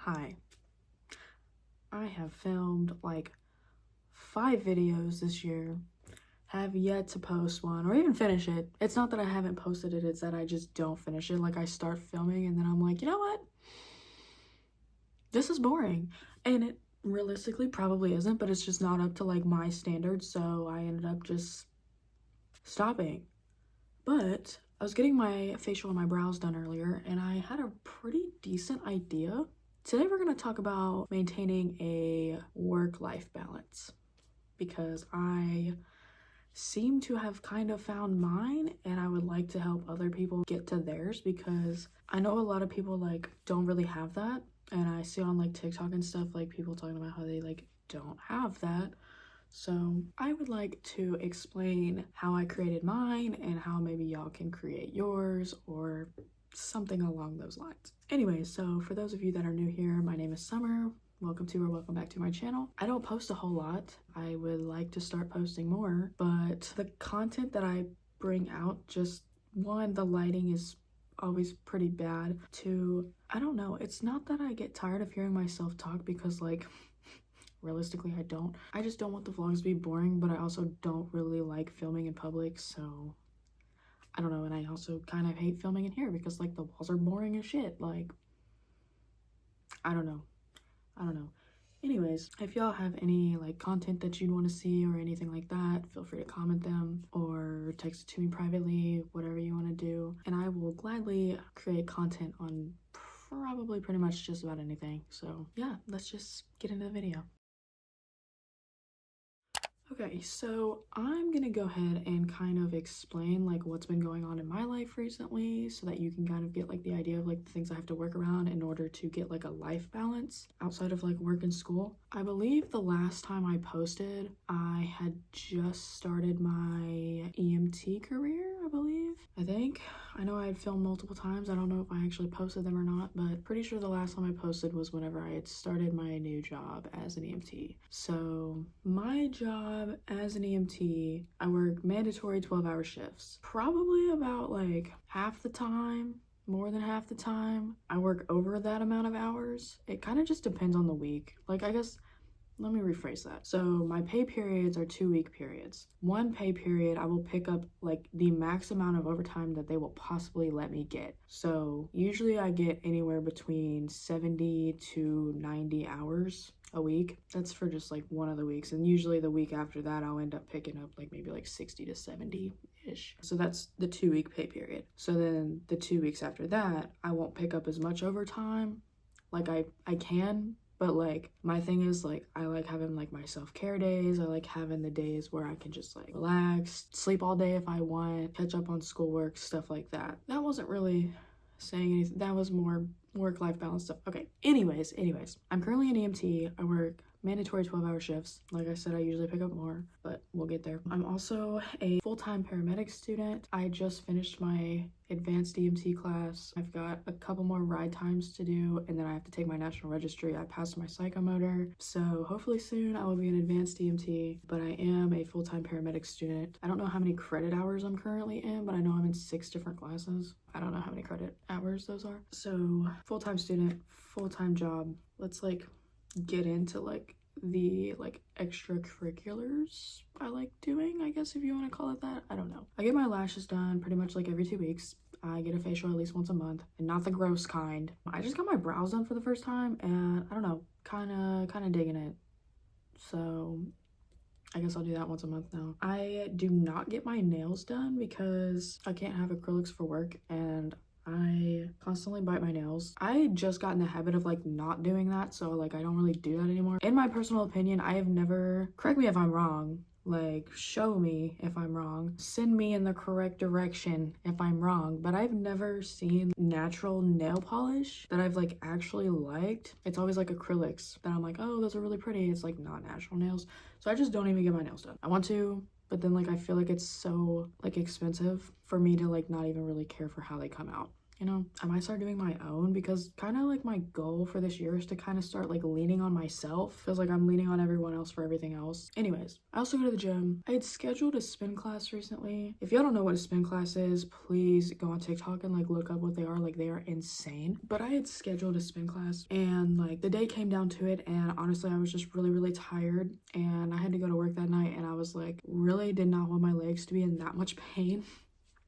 Hi. I have filmed like 5 videos this year, have yet to post one or even finish it. It's not that I haven't posted it, it's that I just don't finish it. Like I start filming and then I'm like, you know what? This is boring. And it realistically probably isn't, but it's just not up to like my standards, so I ended up just stopping. But I was getting my facial and my brows done earlier and I had a pretty decent idea. Today we're going to talk about maintaining a work-life balance because I seem to have kind of found mine and I would like to help other people get to theirs because I know a lot of people like don't really have that, and I see on like TikTok and stuff like people talking about how they like don't have that. So I would like to explain how I created mine and how maybe y'all can create yours or something along those lines. Anyway, so for those of you that are new here, my name is Summer. Welcome to or welcome back to my channel. I don't post a whole lot. I would like to start posting more, but the content that I bring out, just one, the lighting is always pretty bad. Two, I don't know, it's not that I get tired of hearing myself talk because like realistically I don't. I just don't want the vlogs to be boring, but I also don't really like filming in public, so I don't know. And I also kind of hate filming in here because like the walls are boring as shit. Like I don't know. Anyways, if y'all have any like content that you'd want to see or anything like that, feel free to comment them or text it to me privately, whatever you want to do, and I will gladly create content on probably pretty much just about anything. So yeah, let's just get into the video. Okay, so I'm gonna go ahead and kind of explain like what's been going on in my life recently so that you can kind of get like the idea of like the things I have to work around in order to get like a life balance outside of like work and school. I believe the last time I posted, I had just started my EMT career, I think. I know I had filmed multiple times. I don't know if I actually posted them or not, but pretty sure the last time I posted was whenever I had started my new job as an EMT. So my job as an EMT, I work mandatory 12-hour shifts. Probably about like half the time, more than half the time, I work over that amount of hours. It kind of just depends on the week. Like I guess let me rephrase that. So my pay periods are 2-week periods. One pay period, I will pick up like the max amount of overtime that they will possibly let me get. So usually I get anywhere between 70 to 90 hours a week. That's for just like one of the weeks. And usually the week after that, I'll end up picking up like maybe like 60 to 70-ish. So that's the 2-week pay period. So then the 2 weeks after that, I won't pick up as much overtime. Like I can, but like my thing is like I like having like my self-care days. I like having the days where I can just like relax, sleep all day if I want, catch up on schoolwork, stuff like that. That wasn't really saying anything. That was more work-life balance stuff. Okay, anyways, I'm currently an EMT. I work mandatory 12-hour shifts. Like I said, I usually pick up more, but we'll get there. I'm also a full-time paramedic student. I just finished my advanced EMT class. I've got a couple more ride times to do, and then I have to take my national registry. I passed my psychomotor, so hopefully soon I will be an advanced EMT, but I am a full-time paramedic student. I don't know how many credit hours I'm currently in, but I know I'm in 6 different classes. I don't know how many credit hours those are. So full-time student, full-time job. Let's like get into like the like extracurriculars I like doing, I guess, if you want to call it that. I don't know. I get my lashes done pretty much like every 2 weeks. I get a facial at least once a month, and not the gross kind. I just got my brows done for the first time, and I don't know, kind of digging it. So I guess I'll do that once a month now. I do not get my nails done because I can't have acrylics for work, and I constantly bite my nails. I just got in the habit of like not doing that, so like I don't really do that anymore. In my personal opinion, I have never, correct me if I'm wrong, like show me if I'm wrong, send me in the correct direction if I'm wrong, but I've never seen natural nail polish that I've like actually liked. It's always like acrylics that I'm like, oh, those are really pretty. It's like not natural nails, so I just don't even get my nails done. I want to, but then like I feel like it's so like expensive for me to like not even really care for how they come out. you know, I might start doing my own, because kind of like my goal for this year is to kind of start like leaning on myself. Feels like I'm leaning on everyone else for everything else. Anyways, I also go to the gym. I had scheduled a spin class recently. If y'all don't know what a spin class is, please go on TikTok and like look up what they are. Like, they are insane. But I had scheduled a spin class, and like the day came down to it, and honestly I was just really tired, and I had to go to work that night, and I was like, really did not want my legs to be in that much pain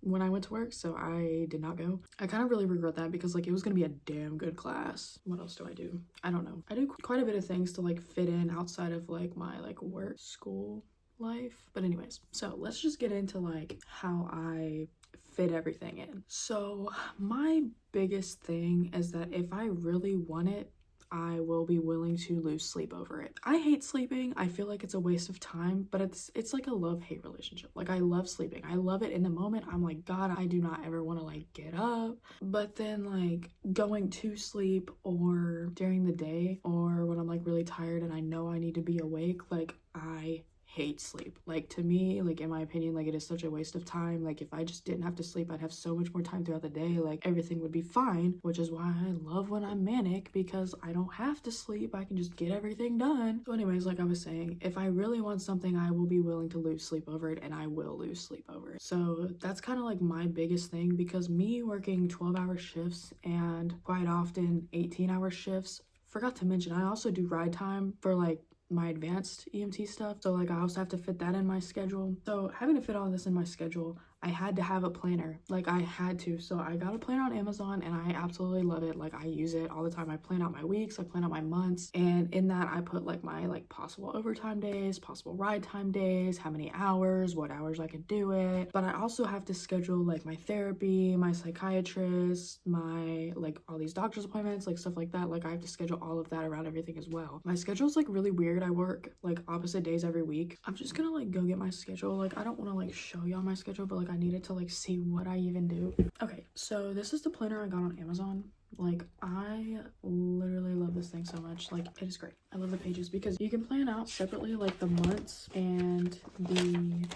when I went to work, so I did not go. I kind of really regret that, because like it was gonna be a damn good class. What else do? I don't know. I do quite a bit of things to like fit in outside of like my like work school life. But anyways, so let's just get into like how I fit everything in. So my biggest thing is that if I really want it, I will be willing to lose sleep over it. I hate sleeping. I feel like it's a waste of time, but it's like a love-hate relationship. Like, I love sleeping. I love it in the moment. I'm like, God, I do not ever want to like get up. But then like going to sleep, or during the day, or when I'm like really tired and I know I need to be awake, like I hate sleep. Like, to me, like in my opinion, like it is such a waste of time. Like, if I just didn't have to sleep, I'd have so much more time throughout the day. Like, everything would be fine, which is why I love when I'm manic, because I don't have to sleep. I can just get everything done. So anyways, like I was saying, if I really want something, I will be willing to lose sleep over it, and I will lose sleep over it. So that's kind of like my biggest thing, because me working 12-hour shifts and quite often 18-hour shifts, forgot to mention, I also do ride time for like my advanced EMT stuff, so like I also have to fit that in my schedule. So having to fit all this in my schedule, I had to have a planner. Like, I had to. So I got a planner on Amazon, and I absolutely love it. Like, I use it all the time. I plan out my weeks, I plan out my months, and in that I put like my like possible overtime days, possible ride time days, how many hours, what hours I could do it. But I also have to schedule like my therapy, my psychiatrist, my like all these doctor's appointments, like stuff like that. Like, I have to schedule all of that around everything as well. My schedule's like really weird. I work like opposite days every week. I'm just gonna like go get my schedule. Like, I don't want to like show y'all my schedule, but like I needed to like see what I even do. Okay, so this is the planner I got on Amazon. Like, I literally love this thing so much. Like, it is great. I love the pages, because you can plan out separately like the months and the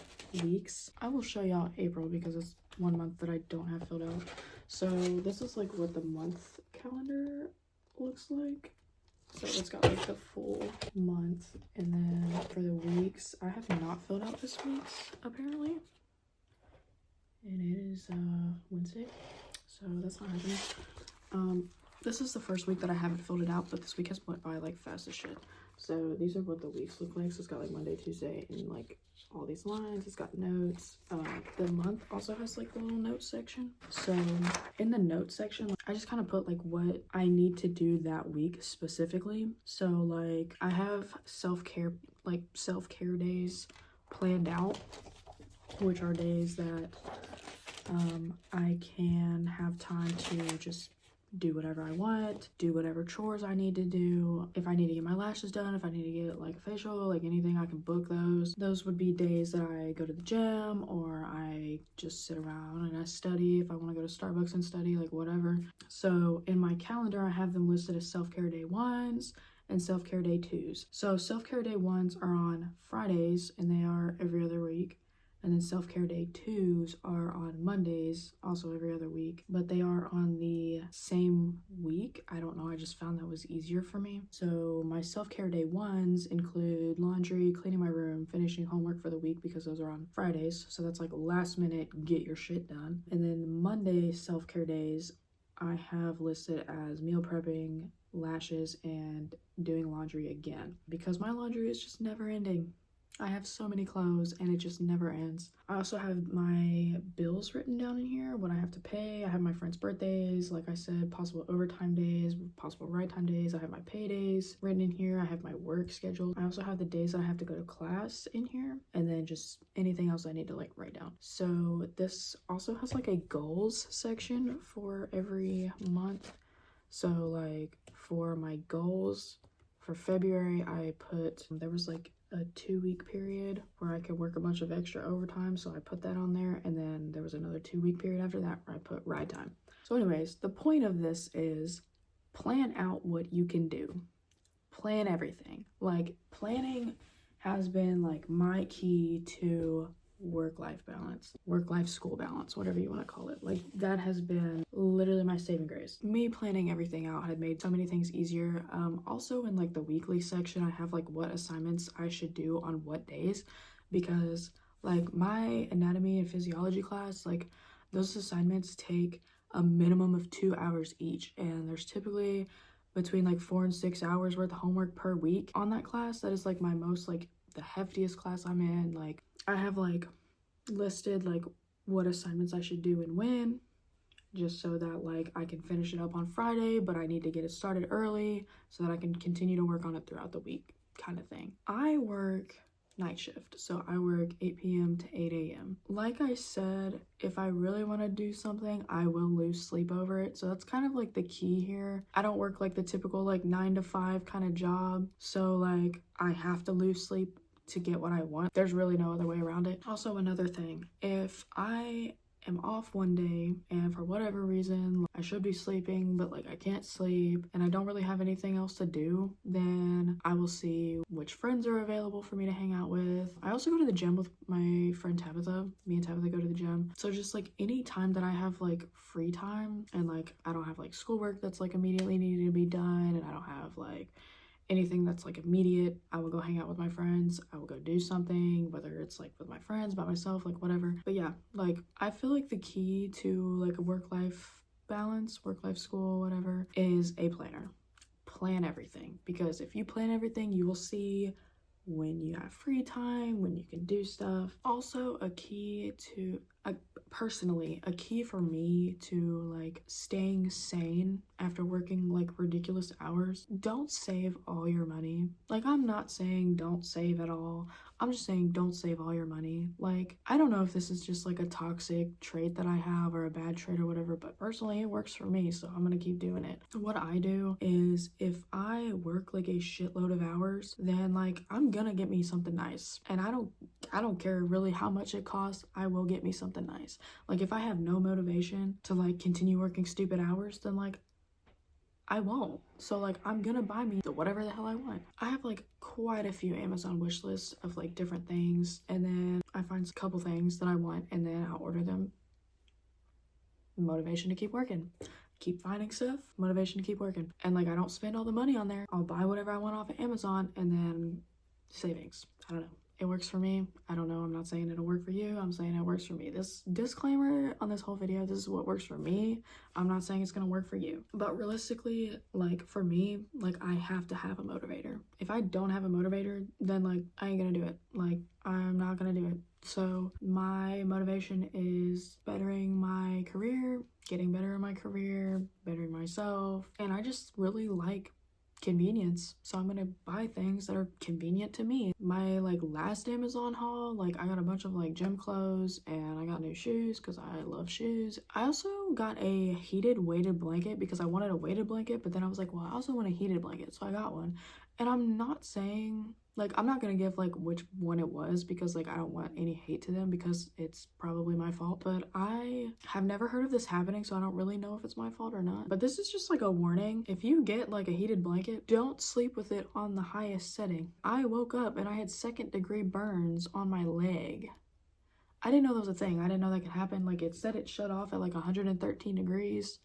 weeks. I will show y'all April, because it's one month that I don't have filled out. So this is like what the month calendar looks like. So it's got like the full month, and then for the weeks, I have not filled out this week's apparently, and it is Wednesday, so that's not happening. This is the first week that I haven't filled it out, but this week has went by like fast as shit. So these are what the weeks look like. So it's got like Monday, Tuesday, and like all these lines. It's got notes. The month also has like the little notes section. So in the notes section, I just kind of put like what I need to do that week specifically. So like I have self-care days planned out, which are days that I can have time to just do whatever I want, do whatever chores I need to do. If I need to get my lashes done, if I need to get like a facial, like anything, I can book those. Those would be days that I go to the gym, or I just sit around and I study. If I want to go to Starbucks and study, like whatever. So in my calendar, I have them listed as self-care day 1s and self-care day 2s. So self-care day 1s are on Fridays, and they are every other week. And then self-care day 2s are on Mondays, also every other week, but they are on the same week. I don't know, I just found that was easier for me. So my self-care day 1s include laundry, cleaning my room, finishing homework for the week, because those are on Fridays. So that's like last minute, get your shit done. And then Monday self-care days, I have listed as meal prepping, lashes, and doing laundry again, because my laundry is just never ending. I have so many clothes and it just never ends. I also have my bills written down in here, what I have to pay. I have my friends' birthdays, like I said, possible overtime days, possible ride time days. I have my paydays written in here. I have my work schedule. I also have the days that I have to go to class in here, and then just anything else I need to like write down. So this also has like a goals section for every month. So like for my goals for February, I put, there was like a 2-week period where I could work a bunch of extra overtime, so I put that on there. And then there was another 2-week period after that where I put ride time. So anyways, the point of this is plan out what you can do. Plan everything. Like, planning has been like my key to work-life balance, work-life school balance, whatever you want to call it. Like, that has been literally my saving grace. Me planning everything out had made so many things easier. Also in like the weekly section, I have like what assignments I should do on what days, because like my anatomy and physiology class, like those assignments take a minimum of 2 hours each, and there's typically between like 4 and 6 hours worth of homework per week on that class. That is like my most like the heftiest class I'm in. Like, I have like listed like what assignments I should do and when, just so that like I can finish it up on Friday, but I need to get it started early so that I can continue to work on it throughout the week, kind of thing. I work night shift, so I work 8 p.m. to 8 a.m. Like I said, if I really want to do something, I will lose sleep over it. So that's kind of like the key here. I don't work like the typical like 9 to 5 kind of job, so like I have to lose sleep to get what I want. There's really no other way around it. Also, another thing, if I am off one day and for whatever reason I should be sleeping but like I can't sleep and I don't really have anything else to do, then I will see which friends are available for me to hang out with. I also go to the gym with my friend Tabitha. Me and Tabitha go to the gym, so just like any time that I have like free time and like I don't have like schoolwork that's like immediately needed to be done, and I don't have like anything that's like immediate, I will go hang out with my friends. I will go do something, whether it's like with my friends, by myself, like whatever. But yeah, like I feel like the key to like a work-life balance, work-life school, whatever, is a planner. Plan everything, because if you plan everything, you will see when you have free time, when you can do stuff. Also, a key to personally, a key for me to like staying sane after working like ridiculous hours, don't save all your money. Like, I'm not saying don't save at all, I'm just saying don't save all your money. Like, I don't know if this is just like a toxic trait that I have or a bad trait or whatever, but personally it works for me, so I'm gonna keep doing it. What I do is, if I work like a shitload of hours, then like I'm gonna get me something nice, and I don't care really how much it costs, I will get me something nice. Like, if I have no motivation to like continue working stupid hours, then like I won't. So like I'm gonna buy me whatever the hell I want. I have like quite a few Amazon wish lists of like different things, and then I find a couple things that I want and then I'll order them. Motivation to keep working. Keep finding stuff, motivation to keep working. And like I don't spend all the money on there. I'll buy whatever I want off of Amazon, and then savings. I don't know. It works for me. I don't know. I'm not saying it'll work for you. I'm saying it works for me. This disclaimer on this whole video, this is what works for me. I'm not saying it's gonna work for you. But realistically, like for me, like I have to have a motivator. If I don't have a motivator, then like I ain't gonna do it. Like I'm not gonna do it. So my motivation is bettering my career, getting better in my career, bettering myself. And I just really like convenience, so I'm gonna buy things that are convenient to me. My like last Amazon haul, like I got a bunch of like gym clothes and I got new shoes because I love shoes. I also got a heated weighted blanket because I wanted a weighted blanket, but then I was like, well, I also want a heated blanket, so I got one. And I'm not saying, like, I'm not gonna give like which one it was, because like I don't want any hate to them, because it's probably my fault. But I have never heard of this happening, so I don't really know if it's my fault or not. But this is just like a warning. If you get like a heated blanket, don't sleep with it on the highest setting. I woke up and I had 2nd-degree burns on my leg. I didn't know that was a thing. I didn't know that could happen. Like, it said it shut off at like 113 degrees.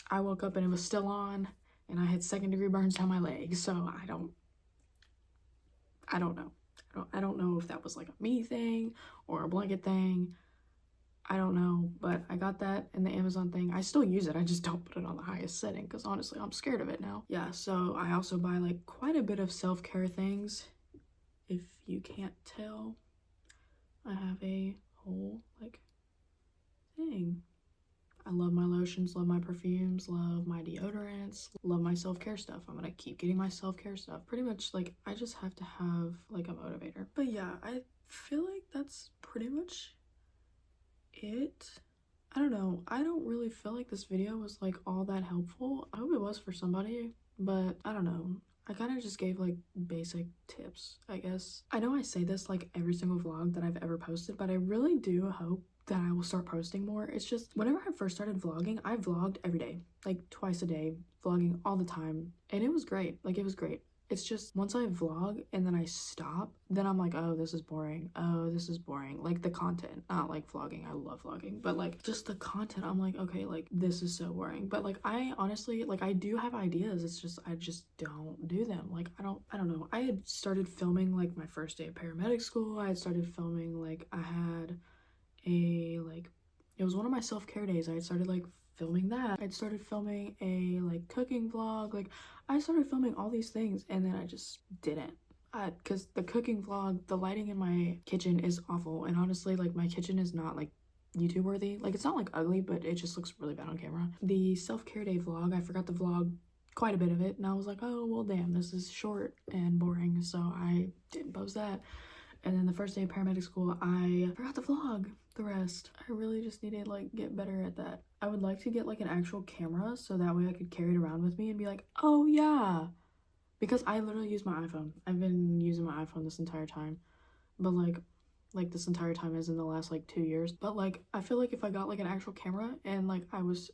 I woke up and it was still on, and I had 2nd-degree burns down my leg. So I don't know. I don't know if that was like a me thing or a blanket thing. I don't know, but I got that in the Amazon thing. I still use it. I just don't put it on the highest setting because honestly, I'm scared of it now. Yeah, so I also buy like quite a bit of self-care things. If you can't tell, I have a whole like thing. I love my lotions, love my perfumes, love my deodorants, love my self-care stuff. I'm gonna keep getting my self-care stuff. Pretty much like I just have to have like a motivator. But yeah, I feel like that's pretty much it. I don't know. I don't really feel like this video was like all that helpful. I hope it was for somebody, but I don't know. I kind of just gave like basic tips, I guess. I know I say this like every single vlog that I've ever posted, but I really do hope that I will start posting more. It's just whenever I first started vlogging, I vlogged every day, like twice a day, vlogging all the time, and it was great. Like, it was great. it's just once I vlog and then I stop, then I'm like, oh, this is boring. Oh, this is boring. Like the content, not like vlogging. I love vlogging, but like just the content, I'm like, okay, like this is so boring. But like I honestly, like I do have ideas. It's just I just don't do them. Like I don't know. I had started filming like my first day of paramedic school. I had started filming like I had a like it was one of my self-care days. I had started like filming that. I'd started filming a like cooking vlog. Like I started filming all these things and then I just didn't. Because the cooking vlog, the lighting in my kitchen is awful, and honestly like my kitchen is not like YouTube worthy. Like it's not like ugly, but it just looks really bad on camera. The self-care day vlog, I forgot to vlog quite a bit of it, and I was like, oh well damn, this is short and boring, so I didn't post that. And then the first day of paramedic school, I forgot to vlog the rest. I really just need to like get better at that. I would like to get like an actual camera so that way I could carry it around with me and be like, oh yeah, because I literally use my iPhone. I've been using my iPhone this entire time, but like this entire time is in the last like 2 years. But like I feel like if I got like an actual camera and like I was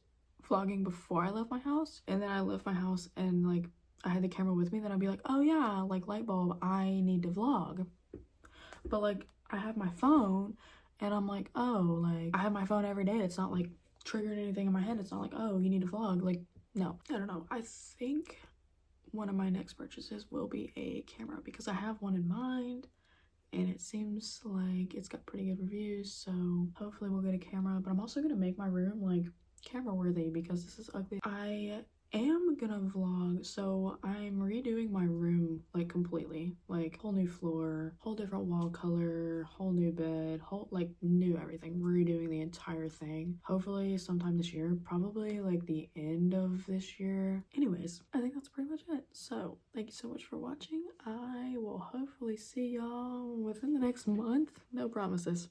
vlogging before I left my house, and then I left my house and like I had the camera with me, then I'd be like, oh yeah, like light bulb, I need to vlog. But like I have my phone and I'm like, oh, like I have my phone every day. It's not like triggered anything in my head. It's not like, oh, you need to vlog. Like, no, I don't know. I think one of my next purchases will be a camera because I have one in mind and it seems like it's got pretty good reviews. So hopefully we'll get a camera, but I'm also gonna make my room like camera worthy because this is ugly. I am gonna vlog, so I'm redoing my room like completely, like whole new floor, whole different wall color, whole new bed, whole like new everything, redoing the entire thing, hopefully sometime this year, probably like the end of this year. Anyways, I think that's pretty much it. So thank you so much for watching. I will hopefully see y'all within the next month. No promises.